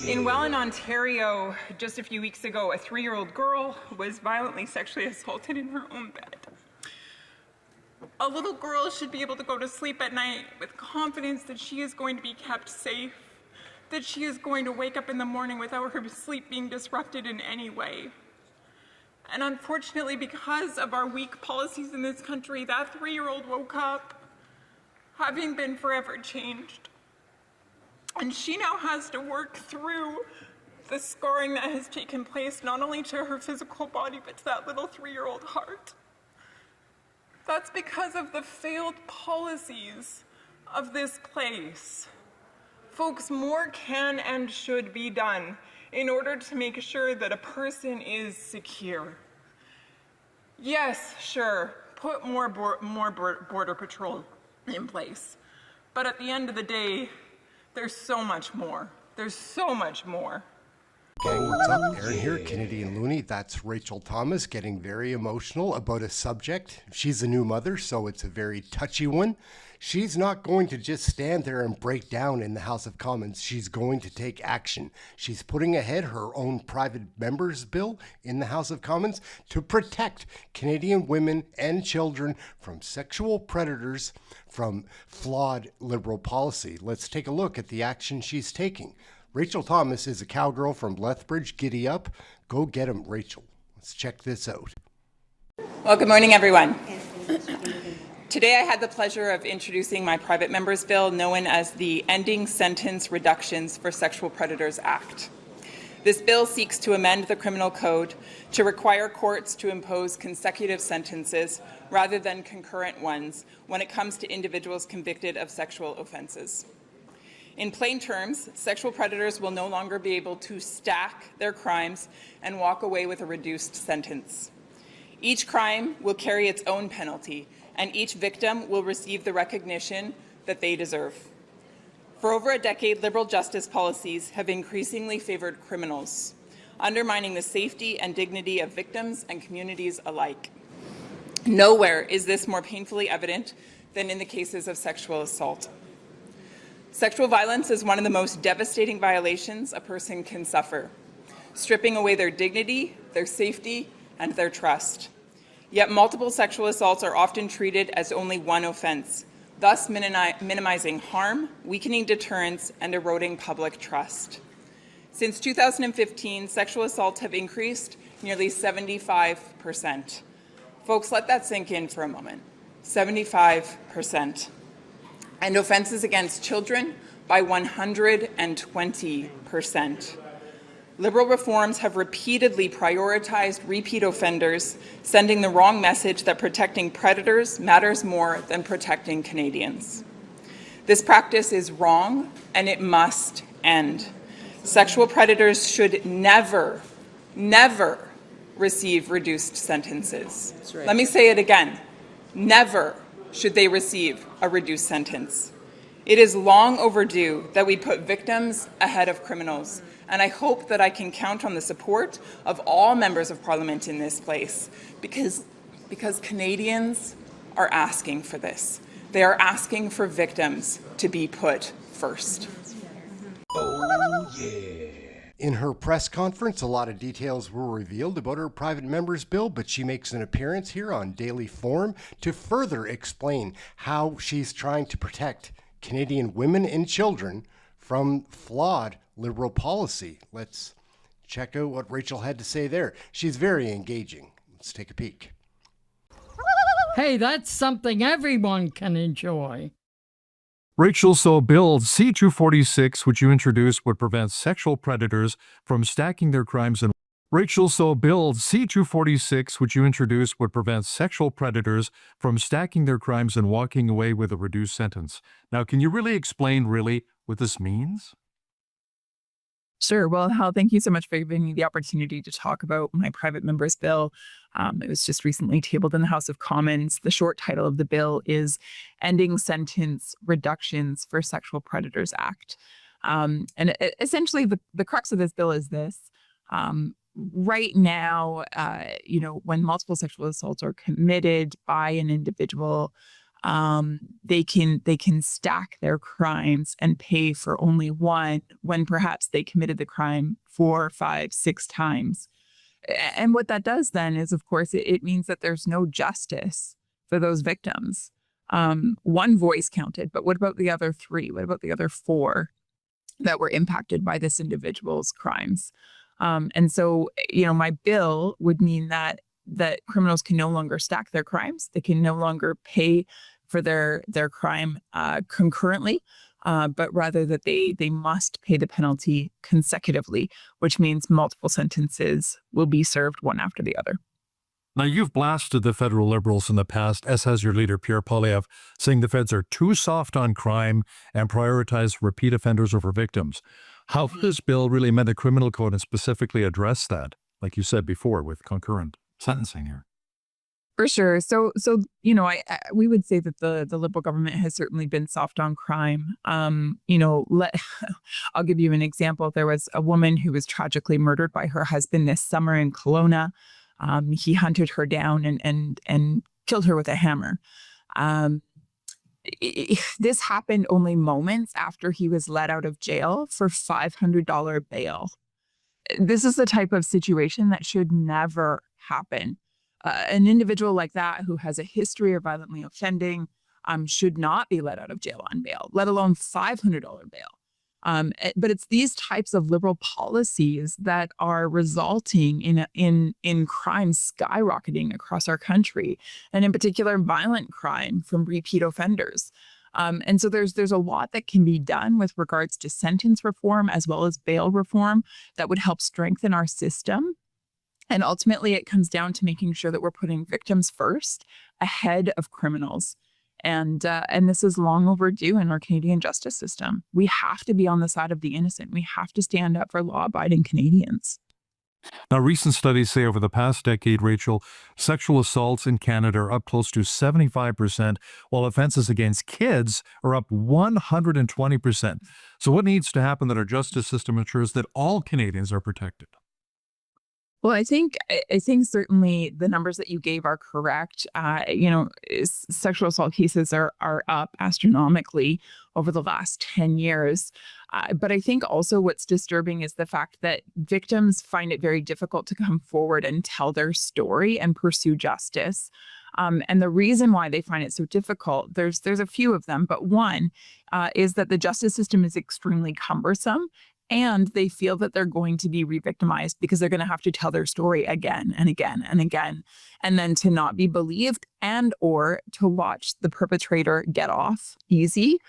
In Welland, Ontario, just a few weeks ago, a 3-year-old girl was violently sexually assaulted in her own bed. A little girl should be able to go to sleep at night with confidence that she is going to be kept safe, that she is going to wake up in the morning without her sleep being disrupted in any way. And unfortunately, because of our weak policies in this country, that 3-year-old woke up having been forever changed. And she now has to work through the scarring that has taken place, not only to her physical body, but to that little 3-year-old heart. That's because of the failed policies of this place. Folks, more can and should be done in order to make sure that a person is secure. Yes, sure, put more border patrol in place. But at the end of the day, there's so much more. There's so much more. Gang, what's up? Aaron here, Canadian Looney. That's Rachael Thomas getting very emotional about a subject. She's a new mother, so it's a very touchy one. She's not going to just stand there and break down in the House of Commons. She's going to take action. She's putting ahead her own private members bill in the House of Commons to protect Canadian women and children from sexual predators from flawed Liberal policy. Let's take a look at the action she's taking. Rachael Thomas is a cowgirl from Lethbridge. Giddy up. Go get 'em, Rachael. Let's check this out. Well, good morning, everyone. Today I had the pleasure of introducing my private members bill known as the Ending Sentence Reductions for Sexual Predators Act. This bill seeks to amend the criminal code to require courts to impose consecutive sentences rather than concurrent ones when it comes to individuals convicted of sexual offenses. In plain terms, sexual predators will no longer be able to stack their crimes and walk away with a reduced sentence. Each crime will carry its own penalty, and each victim will receive the recognition that they deserve. For over a decade, Liberal justice policies have increasingly favored criminals, undermining the safety and dignity of victims and communities alike. Nowhere is this more painfully evident than in the cases of sexual assault. Sexual violence is one of the most devastating violations a person can suffer, stripping away their dignity, their safety, and their trust. Yet multiple sexual assaults are often treated as only one offense, thus minimizing harm, weakening deterrence, and eroding public trust. Since 2015, sexual assaults have increased nearly 75%. Folks, let that sink in for a moment. 75%. And offenses against children by 120%. Liberal reforms have repeatedly prioritized repeat offenders, sending the wrong message that protecting predators matters more than protecting Canadians. This practice is wrong, and it must end. Sexual predators should never, never receive reduced sentences. That's right. Let me say it again. Never should they receive a reduced sentence. It is long overdue that we put victims ahead of criminals, and I hope that I can count on the support of all members of Parliament in this place, because Canadians are asking for this. They are asking for victims to be put first. Oh, yeah. In her press conference, a lot of details were revealed about her private members bill, but she makes an appearance here on Daily Forum to further explain how she's trying to protect Canadian women and children from flawed Liberal policy. Let's check out what Rachael had to say there. She's very engaging. Let's take a peek. Hey, that's something everyone can enjoy. Rachael, so Bill C-246, which you introduced, would prevent sexual predators from stacking their crimes and Rachael, so Bill C-246, which you introduced, would prevent sexual predators from stacking their crimes and walking away with a reduced sentence. Now, can you really explain what this means? Sure. Well, Hal, thank you so much for giving me the opportunity to talk about my private members bill. It was just recently tabled in the House of Commons. The short title of the bill is Ending Sentence Reductions for Sexual Predators Act. Essentially, the crux of this bill is this. Right now, when multiple sexual assaults are committed by an individual, They can stack their crimes and pay for only one when perhaps they committed the crime 4, 5, 6 times. And what that does then is, of course, it means that there's no justice for those victims. One voice counted, but what about the other 3? What about the other 4 that were impacted by this individual's crimes? And so, my bill would mean that criminals can no longer stack their crimes. They can no longer pay for their crime concurrently, but rather that they must pay the penalty consecutively, which means multiple sentences will be served one after the other. Now, you've blasted the federal Liberals in the past, as has your leader, Pierre Poilievre, saying the feds are too soft on crime and prioritize repeat offenders over victims. How will this bill really amend the criminal code and specifically address that, like you said before, with concurrent sentencing here? For sure. So we would say that the Liberal government has certainly been soft on crime. I'll give you an example. There was a woman who was tragically murdered by her husband this summer in Kelowna. He hunted her down and killed her with a hammer. This happened only moments after he was let out of jail for $500 bail. This is the type of situation that should never happen. An individual like that who has a history of violently offending should not be let out of jail on bail, let alone $500 bail. But it's these types of liberal policies that are resulting in crime skyrocketing across our country, and in particular, violent crime from repeat offenders. And so there's a lot that can be done with regards to sentence reform as well as bail reform that would help strengthen our system. And ultimately, it comes down to making sure that we're putting victims first ahead of criminals. And this is long overdue in our Canadian justice system. We have to be on the side of the innocent. We have to stand up for law-abiding Canadians. Now, recent studies say over the past decade, Rachel, sexual assaults in Canada are up close to 75%, while offenses against kids are up 120%. So what needs to happen that our justice system ensures that all Canadians are protected? Well, I think certainly the numbers that you gave are correct. Sexual assault cases are up astronomically over the last 10 years. But I think also what's disturbing is the fact that victims find it very difficult to come forward and tell their story and pursue justice. And the reason why they find it so difficult, there's a few of them, but one is that the justice system is extremely cumbersome. And they feel that they're going to be re-victimized because they're going to have to tell their story again and again and again. And then to not be believed and or to watch the perpetrator get off easy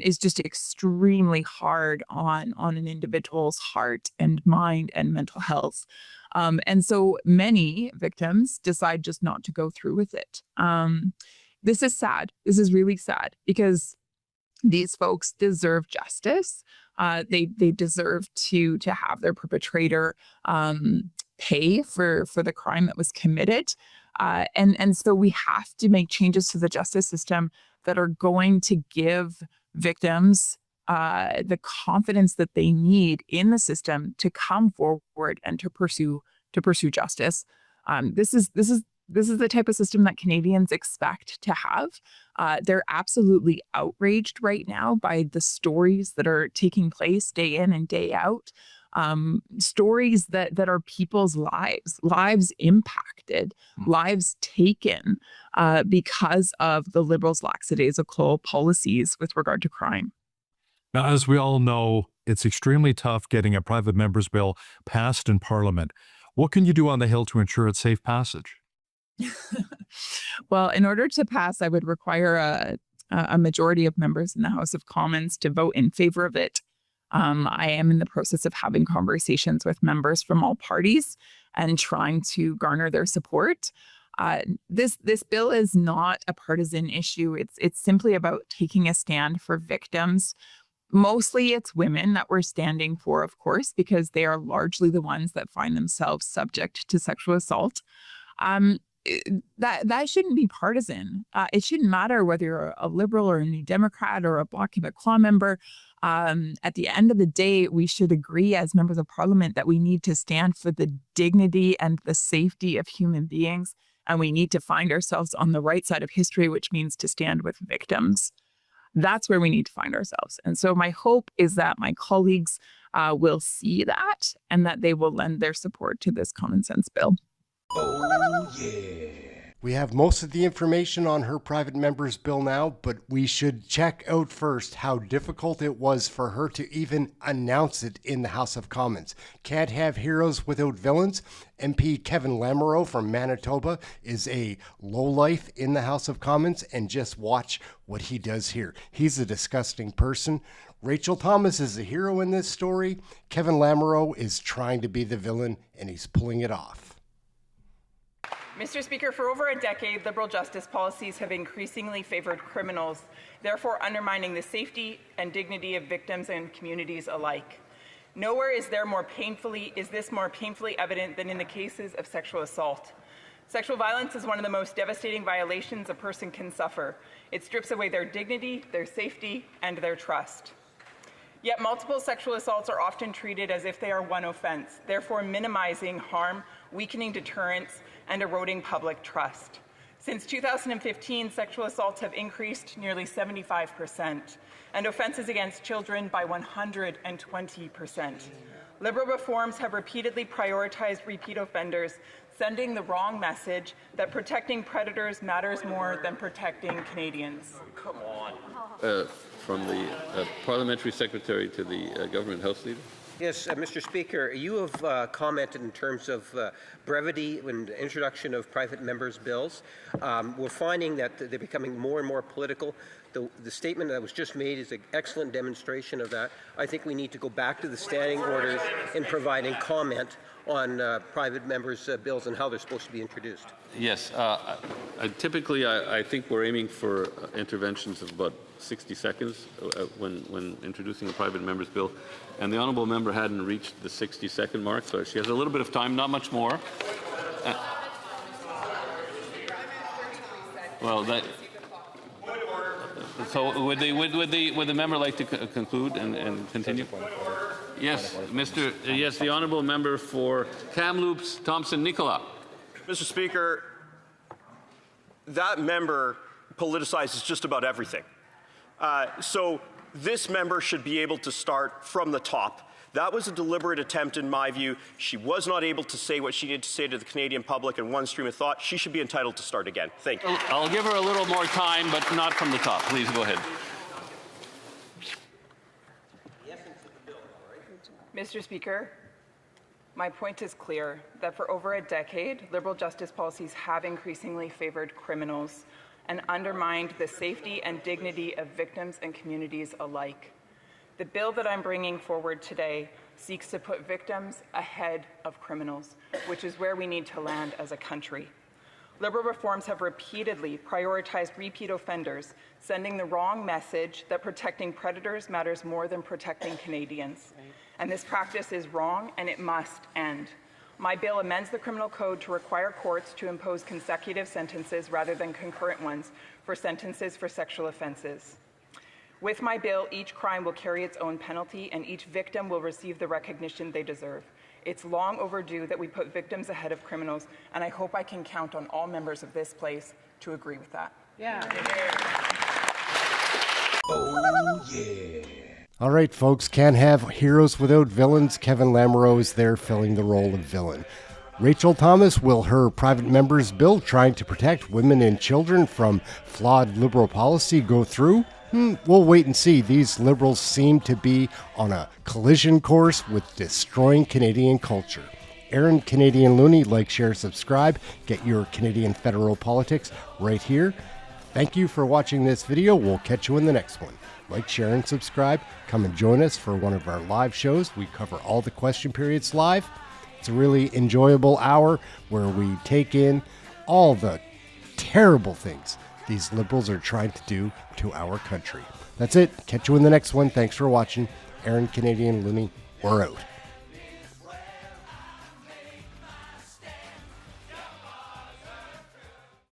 is just extremely hard on an individual's heart and mind and mental health. And so many victims decide just not to go through with it. This is sad. This is really sad because these folks deserve justice. They deserve to have their perpetrator pay for the crime that was committed. And so we have to make changes to the justice system that are going to give victims the confidence that they need in the system to come forward and to pursue justice. This is the type of system that Canadians expect to have. They're absolutely outraged right now by the stories that are taking place day in and day out. Stories that are people's lives impacted, lives taken because of the Liberals' lackadaisical policies with regard to crime. Now, as we all know, it's extremely tough getting a private member's bill passed in Parliament. What can you do on the Hill to ensure its safe passage? Well, in order to pass, I would require a majority of members in the House of Commons to vote in favor of it. I am in the process of having conversations with members from all parties and trying to garner their support. This bill is not a partisan issue. It's simply about taking a stand for victims. Mostly it's women that we're standing for, of course, because they are largely the ones that find themselves subject to sexual assault. That shouldn't be partisan. It shouldn't matter whether you're a Liberal or a New Democrat or a Bloc Québécois member. At the end of the day, we should agree as members of Parliament that we need to stand for the dignity and the safety of human beings And we need to find ourselves on the right side of history, which means to stand with victims. That's where we need to find ourselves. And so my hope is that my colleagues will see that and that they will lend their support to this common sense bill. Oh, yeah. We have most of the information on her private member's bill now, but we should check out first how difficult it was for her to even announce it in the House of Commons. Can't have heroes without villains. MP Kevin Lamoureux from Manitoba is a lowlife in the House of Commons, and just watch what he does here. He's a disgusting person. Rachael Thomas is the hero in this story. Kevin Lamoureux is trying to be the villain, and he's pulling it off. Mr. Speaker, for over a decade, Liberal justice policies have increasingly favored criminals, therefore undermining the safety and dignity of victims and communities alike. Nowhere is this more painfully evident than in the cases of sexual assault. Sexual violence is one of the most devastating violations a person can suffer. It strips away their dignity, their safety, and their trust. Yet multiple sexual assaults are often treated as if they are one offense, therefore minimizing harm, weakening deterrence, and eroding public trust. Since 2015, sexual assaults have increased nearly 75%, and offenses against children by 120%. Liberal reforms have repeatedly prioritized repeat offenders, sending the wrong message that protecting predators matters more than protecting Canadians. Come on. From the Parliamentary Secretary to the Government House Leader. Yes, Mr. Speaker, you have commented in terms of brevity and introduction of private members' bills. We're finding that they're becoming more and more political. The statement that was just made is an excellent demonstration of that. I think we need to go back to the standing orders in providing comment on private members' bills and how they're supposed to be introduced. Yes. Typically, I think we're aiming for interventions of about 60 seconds when introducing a private member's bill. And the honourable member hadn't reached the 60-second mark, so she has a little bit of time, not much more. So would the member like to conclude and continue? Yes, yes, the honourable member for Kamloops, Thompson, Nicola. Mr. Speaker, that member politicizes just about everything. So this member should be able to start from the top. That was a deliberate attempt, in my view. She was not able to say what she needed to say to the Canadian public in one stream of thought. She should be entitled to start again. Thank you. I'll give her a little more time, but not from the top. Please go ahead. Mr. Speaker, my point is clear that for over a decade, Liberal justice policies have increasingly favored criminals and undermined the safety and dignity of victims and communities alike. The bill that I'm bringing forward today seeks to put victims ahead of criminals, which is where we need to land as a country. Liberal reforms have repeatedly prioritized repeat offenders, sending the wrong message that protecting predators matters more than protecting Canadians. And this practice is wrong, and it must end. My bill amends the criminal code to require courts to impose consecutive sentences rather than concurrent ones for sentences for sexual offenses. With my bill, each crime will carry its own penalty, and each victim will receive the recognition they deserve. It's long overdue that we put victims ahead of criminals, and I hope I can count on all members of this place to agree with that. Yeah. Oh, yeah. All right, folks, can't have heroes without villains. Kevin Lamoureux is there filling the role of villain. Rachael Thomas, will her private member's bill trying to protect women and children from flawed Liberal policy go through? We'll wait and see. These Liberals seem to be on a collision course with destroying Canadian culture. Aaron, Canadian Looney, like, share, subscribe. Get your Canadian federal politics right here. Thank you for watching this video. We'll catch you in the next one. Like, share, and subscribe. Come and join us for one of our live shows. We cover all the question periods live. It's a really enjoyable hour where we take in all the terrible things these Liberals are trying to do to our country. That's it. Catch you in the next one. Thanks for watching. Aaron, Canadian Looney, we're out.